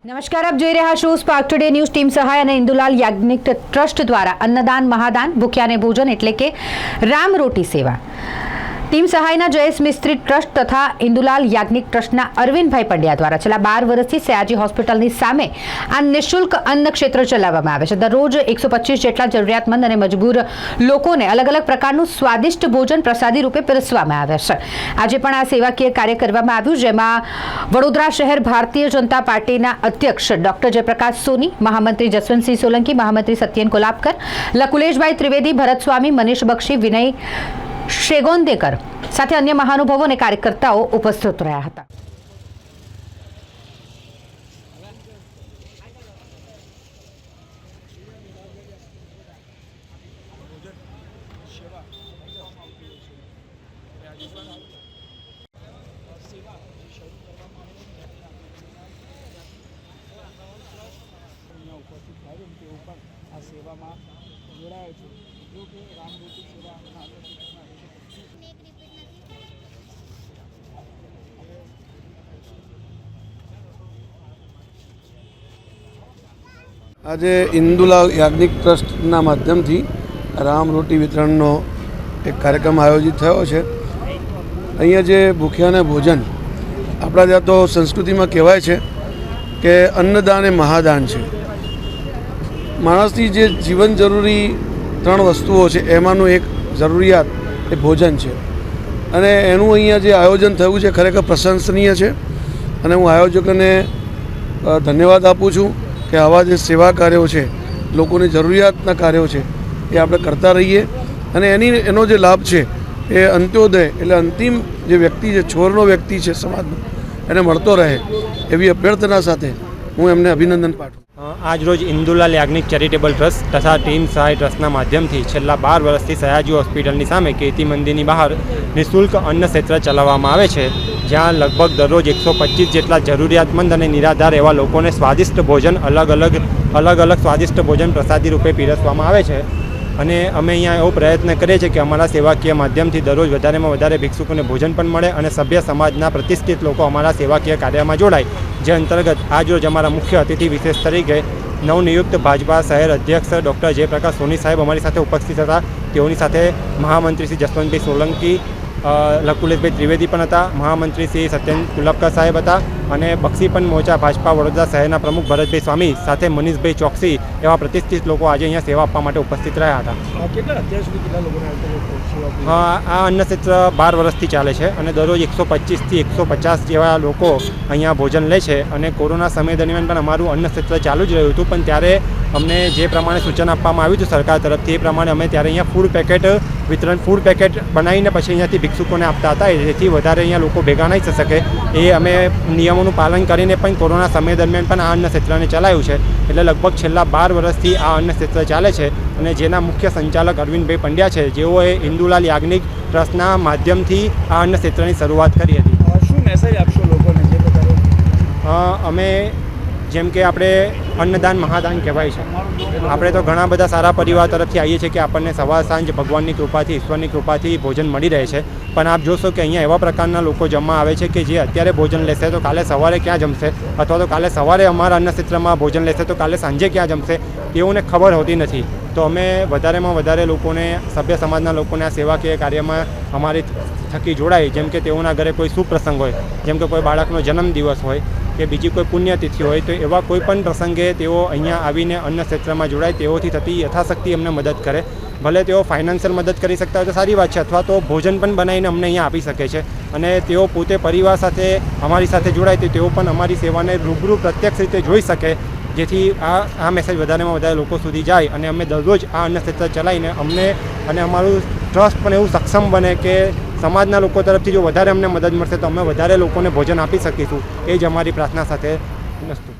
નમસ્કાર, આપ જોઈ રહ્યા છો સ્પાર્ક ટુડે ન્યૂઝ. ટીમ સહાય અને ઇન્દુલાલ યાજ્ઞિક ટ્રસ્ટ દ્વારા અન્નદાન મહાદાન ભૂખ્યાને ભોજન એટલે કે રામ રોટી સેવા. ટીમ સહાયના જયેશ મિસ્ત્રી ટ્રસ્ટ તથા ઇન્દુલાલ યાજ્ઞિક ટ્રસ્ટના અરવિંદભાઈ પંડ્યા દ્વારા છેલ્લા 12 વર્ષથી સયાજી હોસ્પિટલની સામે આ નિઃશુલ્ક અન્ન ક્ષેત્ર ચલાવવામાં આવે છે. દરરોજ 125 જેટલા જરૂરિયાતમંદ અને મજબૂર લોકોને અલગ અલગ પ્રકારનું સ્વાદિષ્ટ ભોજન પ્રસાદી રૂપે પીરસવામાં આવે છે. આજે પણ આ સેવાકીય કાર્ય કરવામાં આવ્યું, જેમાં વડોદરા શહેર ભારતીય જનતા પાર્ટીના અધ્યક્ષ ડોક્ટર જયપ્રકાશ સોની, મહામંત્રી જસવંતસિંહ સોલંકી, મહામંત્રી સત્યેન કોલાપકર, લકુલેશભાઈ ત્રિવેદી, ભરત સ્વામી, મનીષ બક્ષી, વિનય શેગોંદેકર સાથે અન્ય મહાનુભાવો અને કાર્યકર્તાઓ ઉપસ્થિત રહ્યા હતા. આ સેવામાં જોડાયો છું. જો કે રામરોટી સેવા આજે ઇન્દુલાલ યાજ્ઞિક ટ્રસ્ટના માધ્યમથી રામ રોટી વિતરણનો એક કાર્યક્રમ આયોજિત થયો છે. અહીંયા જે ભૂખ્યાને ભોજન, આપણા ત્યાં તો સંસ્કૃતિમાં કહેવાય છે કે અન્નદાન એ મહાદાન છે. માણસની જે જીવન જરૂરી 3 વસ્તુઓ છે એમાંનું એક જરૂરિયાત એ ભોજન છે, અને એનું અહીંયા જે આયોજન થયું છે ખરેખર પ્રશંસનીય છે. અને હું આયોજકોને ધન્યવાદ આપું છું કે આવા જે સેવા કાર્યો છે, લોકોની જરૂરિયાતના કાર્યો છે, એ આપણે કરતા રહીએ અને એનો જે લાભ છે એ અંત્યોદય એટલે અંતિમ જે વ્યક્તિ છે, છોરનો વ્યક્તિ છે સમાજનો, એને મળતો રહે એવી અભ્યર્થના સાથે હું એમને અભિનંદન પાઠવું. આજરોજ ઇન્દુલાલ યાજ્ઞિક ચેરિટેબલ ટ્રસ્ટ તથા ટીમ સહાય ટ્રસ્ટના માધ્યમથી છેલ્લા 12 વર્ષથી સયાજી હોસ્પિટલની સામે કીર્તિ મંદિરની બહાર નિઃશુલ્ક અન્ન ક્ષેત્ર ચલાવવામાં આવે છે, જ્યાં લગભગ દરરોજ 125 જેટલા જરૂરિયાતમંદ અને નિરાધાર એવા લોકોને સ્વાદિષ્ટ ભોજન અલગ અલગ સ્વાદિષ્ટ ભોજન પ્રસાદી રૂપે પીરસવામાં આવે છે. અને અમે અહીંયા એવો પ્રયત્ન કરીએ છીએ કે અમારા સેવાકીય માધ્યમથી દરરોજ વધારેમાં વધારે ભિક્ષુકોને ભોજન પણ મળે અને સભ્ય સમાજના પ્રતિષ્ઠિત લોકો અમારા સેવાકીય કાર્યમાં જોડાય. જે અંતર્ગત આજરોજ અમારા મુખ્ય અતિથિ વિશેષ તરીકે નવનિયુક્ત ભાજપા શહેર અધ્યક્ષ ડૉક્ટર જયપ્રકાશ સોની સાહેબ અમારી સાથે ઉપસ્થિત હતા. તેઓની સાથે મહામંત્રી શ્રી જસવંતભાઈ સોલંકી, લકુલેશભાઈ ત્રિવેદી પણ હતા, મહામંત્રી શ્રી સત્યેન કોલાપકર સાહેબ હતા અને બક્ષી પણ મોરચા ભાજપા વડોદરા શહેરના પ્રમુખ ભરતભાઈ સ્વામી સાથે મનીષભાઈ ચોકસી એવા પ્રતિષ્ઠિત લોકો આજે અહીંયા સેવા આપવા માટે ઉપસ્થિત રહ્યા હતા. આ અન્ન ક્ષેત્ર 12 વર્ષથી ચાલે છે અને દરરોજ 125થી 150 જેવા લોકો અહીંયા ભોજન લે છે. અને કોરોના સમય દરમિયાન પણ અમારું અન્ન ક્ષેત્ર ચાલુ જ રહ્યું હતું, પણ ત્યારે અમને જે પ્રમાણે સૂચન આપવામાં આવ્યું હતું સરકાર તરફથી, એ પ્રમાણે અમે ત્યારે અહીંયા ફૂડ પેકેટ બનાવીને પછી અહીંયાથી ભિક્ષુકોને આપતા હતા, જેથી વધારે અહીંયા લોકો ભેગા નહીં થઈ શકે. એ અમે નિયમોનું પાલન કરીને પણ કોરોના સમય દરમિયાન પણ આ અન્ન ક્ષેત્રને ચલાવ્યું છે. એટલે લગભગ છેલ્લા 12 વર્ષથી આ અન્ન ક્ષેત્ર ચાલે છે અને જેના મુખ્ય સંચાલક અરવિંદભાઈ પંડ્યા છે, જેઓએ ઇન્દુલાલ યાજ્ઞિક ટ્રસ્ટના માધ્યમથી આ અન્ન ક્ષેત્રની શરૂઆત કરી હતી. શું મેસેજ આપશો લોકોને જે પ્રકારે? અમે જેમ કે આપણે અન્નદાન મહાદાન કહેવાય છે. આપણે તો ઘણા બધા સારા પરિવાર તરફથી આવીએ છીએ કે આપણને સવાર સાંજ ભગવાનની કૃપાથી, ઈશ્વરની કૃપાથી ભોજન મળી રહે છે. પણ આપ જોશો કે અહીંયા એવા પ્રકારના લોકો જમવા આવે છે કે જે અત્યારે ભોજન લેશે તો કાલે સવારે ક્યાં જમશે, અથવા તો કાલે સવારે અમારા અન્ન ક્ષેત્રમાં ભોજન લેશે તો કાલે સાંજે ક્યાં જમશે, તેઓને ખબર હોતી નથી. તો અમે વધારેમાં વધારે લોકોને, સભ્ય સમાજના લોકોને આ સેવાકીય કાર્યમાં અમારી થકી જોડાય. જેમ કે તેઓના ઘરે કોઈ શુભ પ્રસંગ હોય, જેમ કે કોઈ બાળકનો જન્મદિવસ હોય કે બીજી કોઈ પુણ્યતિથિ હોય, તો એવા કોઈ પણ પ્રસંગે તેઓ અહીંયા આવીને અન્ન ક્ષેત્રમાં જોડાય, તેઓથી થતી યથાશક્તિ અમને મદદ કરે. ભલે તેઓ ફાઇનાન્શિયલ મદદ કરી શકતા હોય તો સારી વાત છે, અથવા તો ભોજન પણ બનાવીને અમને અહીંયા આપી શકે છે. અને તેઓ પોતે પરિવાર સાથે અમારી સાથે જોડાય તો તેઓ પણ અમારી સેવાને રૂબરૂ પ્રત્યક્ષ રીતે જોઈ શકે, જેથી આ મેસેજ વધારેમાં વધારે લોકો સુધી જાય અને અમે દરરોજ આ અન્ન ક્ષેત્ર ચલાવીને અમને અને અમારું ટ્રસ્ટ પણ એવું સક્ષમ બને કે સમાજના લોકો તરફથી જો વધારે અમને મદદ મળશે તો અમે વધારે લોકોને ભોજન આપી શકીશું. એ જ અમારી પ્રાર્થના સાથે નસ્તું.